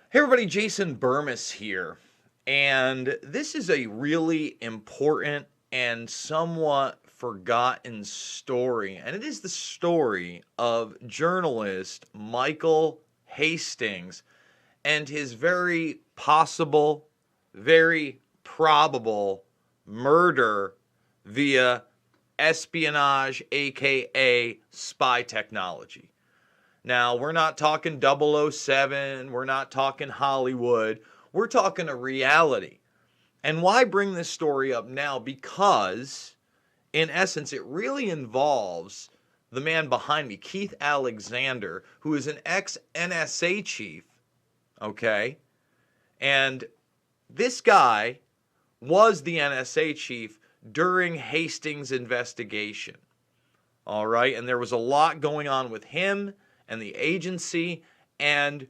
Hey everybody, Jason Burmis here. And this is a really important and somewhat forgotten story. And it is the story of journalist Michael Hastings and his very possible, very probable murder via espionage, aka spy technology. Now, we're not talking 007, we're not talking Hollywood, we're talking a reality. And why bring this story up now? Because, in essence, it really involves the man behind me, Keith Alexander, who is an ex-NSA chief, okay? And this guy was the NSA chief during Hastings' investigation, all right? And there was a lot going on with him and the agency, and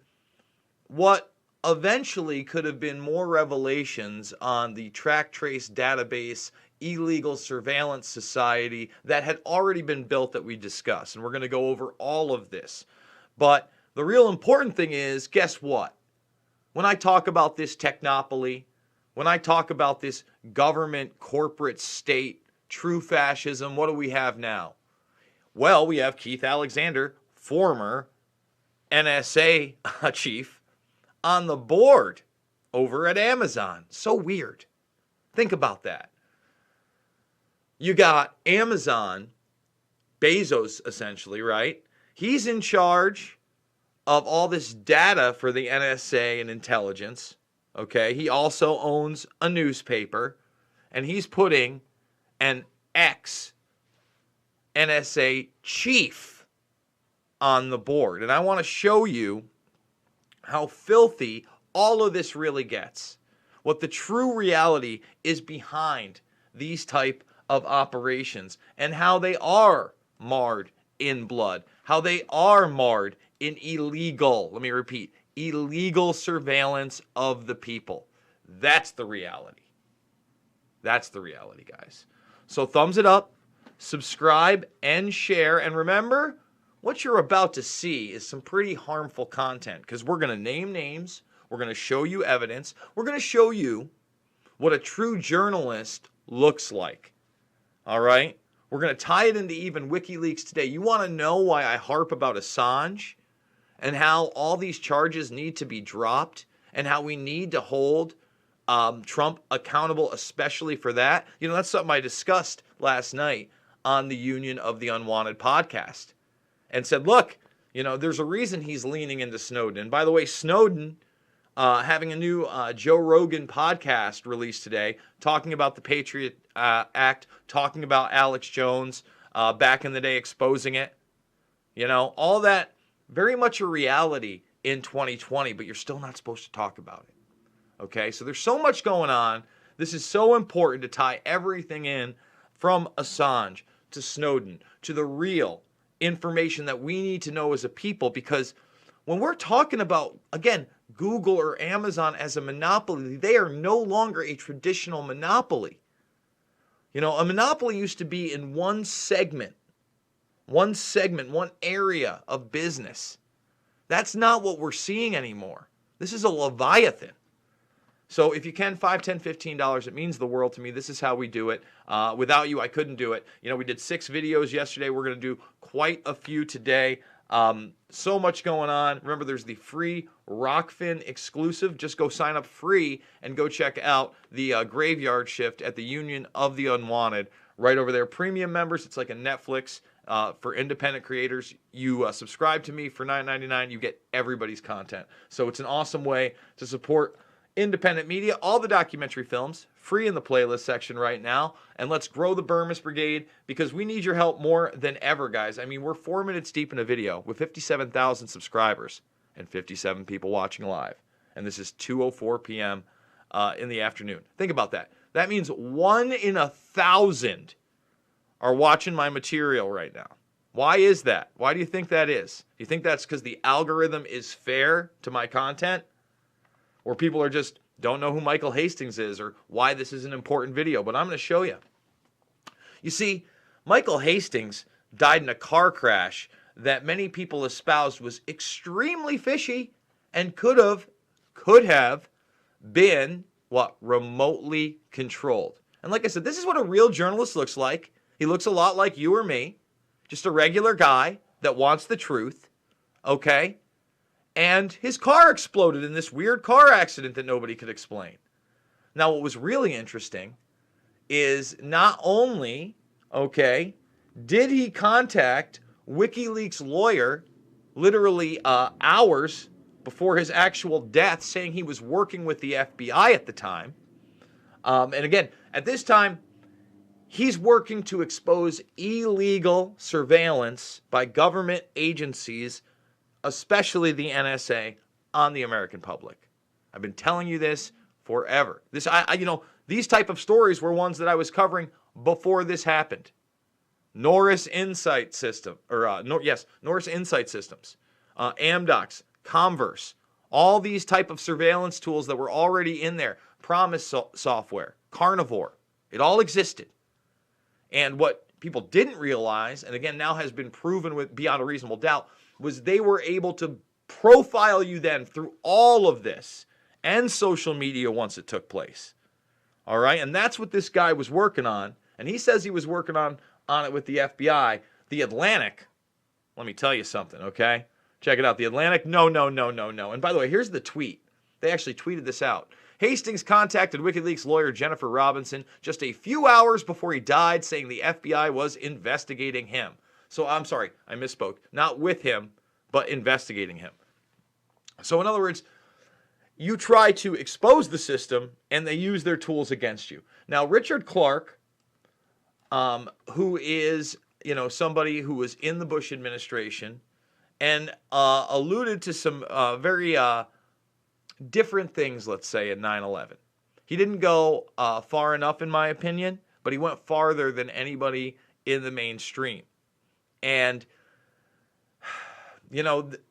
what eventually could have been more revelations on the track trace database illegal surveillance society that had already been built that we discussed. And we're going to go over all of this. But the real important thing is, guess what? When I talk about this technopoly, when I talk about this government, corporate state, true fascism, what do we have now? Well, we have Keith Alexander, former NSA chief, on the board over at Amazon. So weird. Think about that. You got Amazon, Bezos essentially, right? He's in charge of all this data for the NSA and intelligence. Okay, he also owns a newspaper, and he's putting an ex-NSA chief on the board. And I want to show you how filthy all of this really gets. What the true reality is behind these type of operations and how they are marred in blood, how they are marred in illegal, let me repeat, illegal surveillance of the people. That's the reality. That's the reality, guys. So thumbs it up, subscribe, and share. And remember, what you're about to see is some pretty harmful content because we're going to name names. We're going to show you evidence. We're going to show you what a true journalist looks like. All right? We're going to tie it into even WikiLeaks today. You want to know why I harp about Assange and how all these charges need to be dropped and how we need to hold Trump accountable, especially for that? You know, that's something I discussed last night on the Union of the Unwanted podcast. And said, look, you know, there's a reason he's leaning into Snowden. And by the way, Snowden having a new Joe Rogan podcast released today, talking about the Patriot Act, talking about Alex Jones back in the day, exposing it. You know, all that very much a reality in 2020, but you're still not supposed to talk about it. Okay, so there's so much going on. This is so important to tie everything in from Assange to Snowden to the real information that we need to know as a people, because when we're talking about, again, Google or Amazon as a monopoly, they are no longer a traditional monopoly. You know, a monopoly used to be in one segment, one area of business. That's not what we're seeing anymore. This is a Leviathan. So if you can, $5, $10, $15, it means the world to me. This is how we do it. Without you, I couldn't do it. You know, we did 6 videos yesterday. We're going to do quite a few today. So much going on. Remember, there's the free Rockfin exclusive. Just go sign up free and go check out the graveyard shift at the Union of the Unwanted right over there. Premium members, it's like a Netflix for independent creators. You subscribe to me for $9.99. You get everybody's content. So it's an awesome way to support independent media, all the documentary films, free in the playlist section right now. And let's grow the Burmis Brigade because we need your help more than ever, guys. I mean, we're 4 minutes deep in a video with 57,000 subscribers and 57 people watching live. And this is 2:04 p.m. In the afternoon. Think about that. That means 1 in 1,000 are watching my material right now. Why is that? Why do you think that is? Do you think that's because the algorithm is fair to my content? Or people are just don't know who Michael Hastings is or why this is an important video, but I'm going to show you. You see, Michael Hastings died in a car crash that many people espoused was extremely fishy and could have could have been what? Remotely controlled. And like I said, this is what a real journalist looks like. He looks a lot like you or me, just a regular guy that wants the truth, okay? And his car exploded in this weird car accident that nobody could explain. Now, what was really interesting is not only, okay, did he contact WikiLeaks' lawyer literally hours before his actual death, saying he was working with the FBI at the time. And again, at this time, he's working to expose illegal surveillance by government agencies, especially the NSA, on the American public. I've been telling you this forever. These type of stories were ones that I was covering before this happened. Norris Insight System, Norris Insight Systems, Amdocs, Converse, all these type of surveillance tools that were already in there, Promise software, Carnivore, it all existed. And what people didn't realize, and again now has been proven with beyond a reasonable doubt, was they were able to profile you then through all of this and social media once it took place. All right, and that's what this guy was working on, and he says he was working on it with the FBI. The Atlantic, let me tell you something, okay? Check it out. The Atlantic, no. And by the way, here's the tweet. They actually tweeted this out. Hastings contacted WikiLeaks lawyer Jennifer Robinson just a few hours before he died, saying the FBI was investigating him. So I'm sorry, I misspoke. Not with him, but investigating him. So in other words, you try to expose the system, and they use their tools against you. Now, Richard Clarke, who is, somebody who was in the Bush administration and alluded to some very different things, let's say, in 9/11. He didn't go far enough, in my opinion, but he went farther than anybody in the mainstream. And,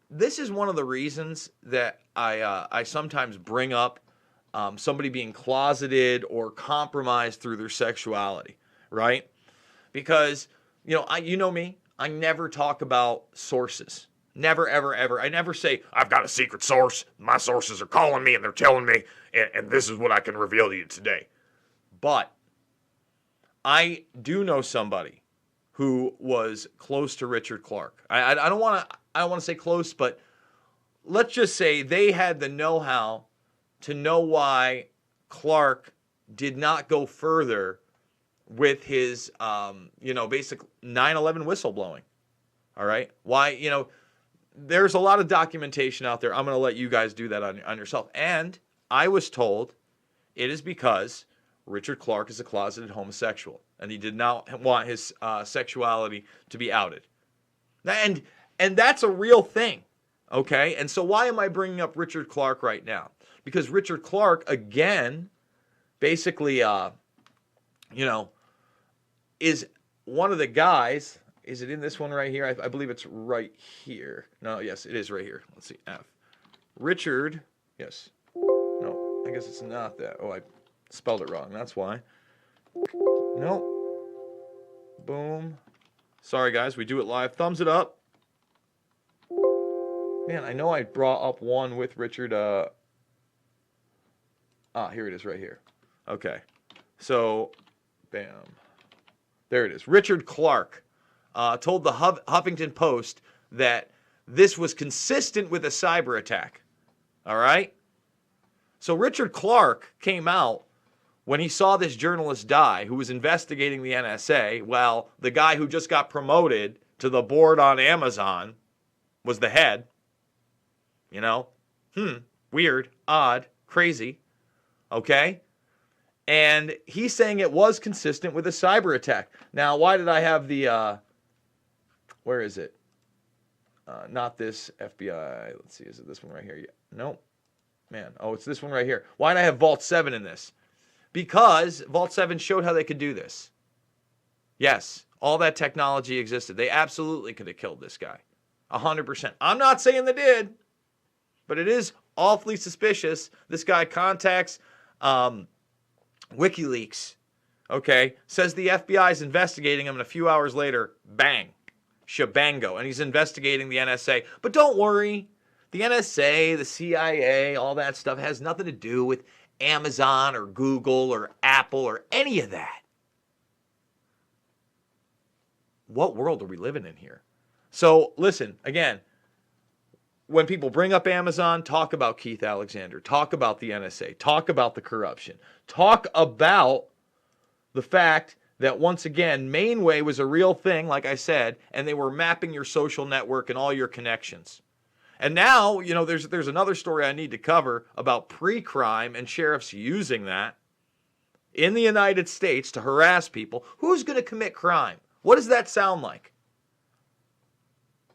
this is one of the reasons that I sometimes bring up somebody being closeted or compromised through their sexuality, right? Because, you know me, I never talk about sources. Never, ever, ever. I never say, I've got a secret source. My sources are calling me and they're telling me, and this is what I can reveal to you today. But I do know somebody who was close to Richard Clarke. I don't want to say close, but let's just say they had the know-how to know why Clarke did not go further with his, basic 9/11 whistleblowing. All right? Why, there's a lot of documentation out there. I'm going to let you guys do that on yourself. And I was told it is because Richard Clarke is a closeted homosexual, and he did not want his sexuality to be outed. And that's a real thing, okay? And so why am I bringing up Richard Clarke right now? Because Richard Clarke, again, basically, is one of the guys. Is it in this one right here? I believe it's right here. No, yes, it is right here. Let's see, F. Richard, yes. No, I guess it's not that. Oh, I spelled it wrong. That's why. No. Boom. Sorry, guys. We do it live. Thumbs it up. Man, I know I brought up one with Richard. Here it is right here. Okay. So, bam. There it is. Richard Clarke told the Huffington Post that this was consistent with a cyber attack. All right? So Richard Clarke came out when he saw this journalist die who was investigating the NSA. Well, the guy who just got promoted to the board on Amazon was the head. Weird, odd, crazy. Okay? And he's saying it was consistent with a cyber attack. Now, why did I have the, where is it? Not this FBI. Let's see, is it this one right here? Yeah. Nope. Man, it's this one right here. Why did I have Vault 7 in this? Because Vault 7 showed how they could do this. Yes, all that technology existed. They absolutely could have killed this guy. 100%. I'm not saying they did, but it is awfully suspicious. This guy contacts WikiLeaks, okay, says the FBI is investigating him, and a few hours later, bang, shabango, and he's investigating the NSA. But don't worry, The NSA, the CIA, all that stuff has nothing to do with Amazon or Google or Apple or any of that. What world are we living in here? So listen, again, when people bring up Amazon, talk about Keith Alexander, talk about the NSA, talk about the corruption, talk about the fact that once again, Mainway was a real thing, like I said, and they were mapping your social network and all your connections. And now, you know, there's another story I need to cover about pre-crime and sheriffs using that in the United States to harass people. Who's going to commit crime? What does that sound like?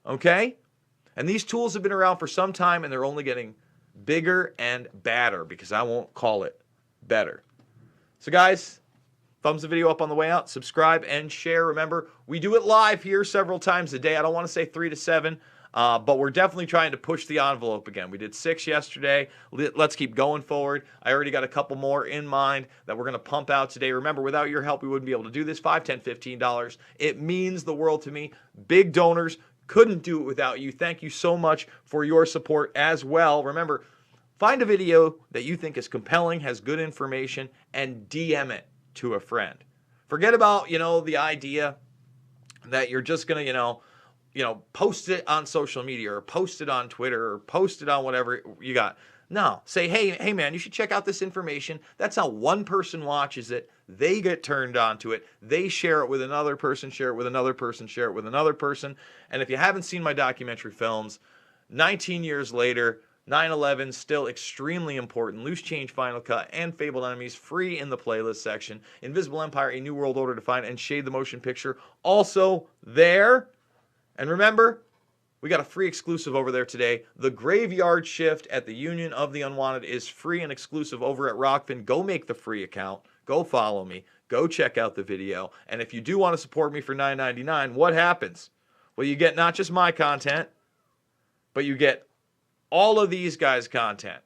Okay? And these tools have been around for some time, and they're only getting bigger and badder, because I won't call it better. So guys, thumbs the video up on the way out, subscribe and share. Remember, we do it live here several times a day. I don't want to say 3 to 7, but we're definitely trying to push the envelope again. We did 6 yesterday. Let's keep going forward. I already got a couple more in mind that we're going to pump out today. Remember, without your help, we wouldn't be able to do this. $5, $10, $15. It means the world to me. Big donors. Couldn't do it without you. Thank you so much for your support as well. Remember, find a video that you think is compelling, has good information, and DM it to a friend. Forget about, the idea that you're just going to, post it on social media or post it on Twitter or post it on whatever you got. No, say, hey man, you should check out this information. That's how one person watches it. They get turned on to it. They share it with another person, share it with another person, share it with another person. And if you haven't seen my documentary films, 19 years later, 9/11 still extremely important. Loose Change Final Cut and Fabled Enemies free in the playlist section. Invisible Empire, A New World Order to Find, and Shade the Motion Picture also there. And remember, we got a free exclusive over there today. The Graveyard Shift at the Union of the Unwanted is free and exclusive over at Rockfin. Go make the free account. Go follow me. Go check out the video. And if you do want to support me for $9.99, what happens? Well, you get not just my content, but you get all of these guys' content.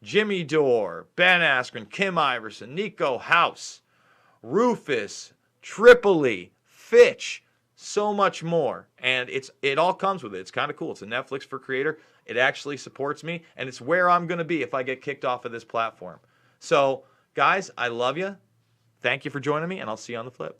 Jimmy Dore, Ben Askren, Kim Iverson, Nico House, Rufus, Tripoli, Fitch, so much more. And it all comes with it. It's kind of cool. It's a Netflix for Creator. It actually supports me, and it's where I'm going to be if I get kicked off of this platform. So, guys, I love you. Thank you for joining me, and I'll see you on the flip.